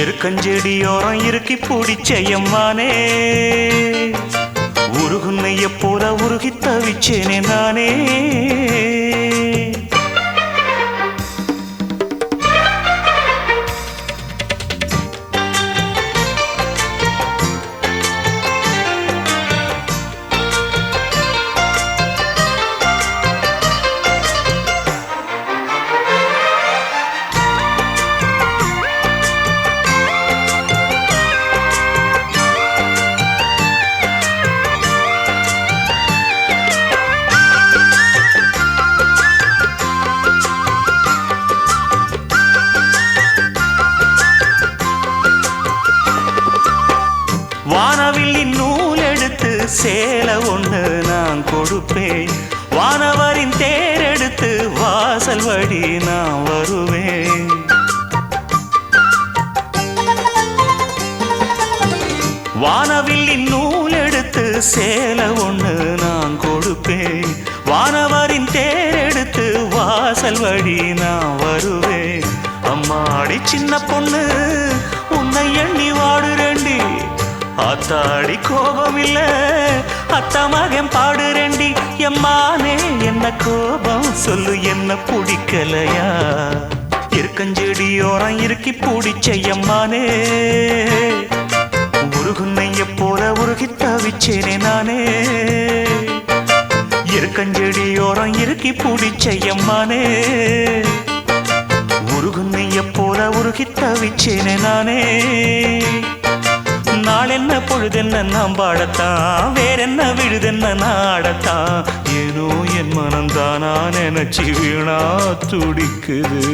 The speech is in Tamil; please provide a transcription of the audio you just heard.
எருக்கஞ்செடியோரம் இறுக்கி பிடிச்சையம்மானே உருகுன்னைய போல உருகி தவிச்சேனே நானே. வானவில்லின் நூல் எடுத்து சேலை ஒன்று நான் கொடுப்பேன், வானவரின் தேர் எடுத்து வாசல் வழி நான் வருவேன். வானவில்லின் நூல் எடுத்து சேலை ஒன்று நான் கொடுப்பேன், வானவரின் தேர் எடுத்து வாசல் வழி நான் வருவேன். அம்மாடி சின்ன பொண்ணு உன்னை எண்ணி வாடுறேண்டி, ஆத்தாடி கோபம் இல்ல அத்த மகன் பாடுறேண்டி. எம்மானே என்ன கோபம் சொல்லு, என்ன பிடிக்கலையா? இருக்கஞ்செடியோரம் இறுக்கி பிடிச்சையம்மானே உருகுன்னைய போல உருகி தவிச்சேனே நானே. இருக்கஞ்செடியோரம் இறுக்கி பிடிச்சையம்மானே உருகுன்னைய போல உருகி தவிச்சேனே நானே. நாளென்ன பொழுதென்ன நாம் பாடத்தான், வேறென்ன விழுதென்ன நாடத்தான், ஏனோ என் மனம்தானா நினைச்சு வீணா துடிக்குது.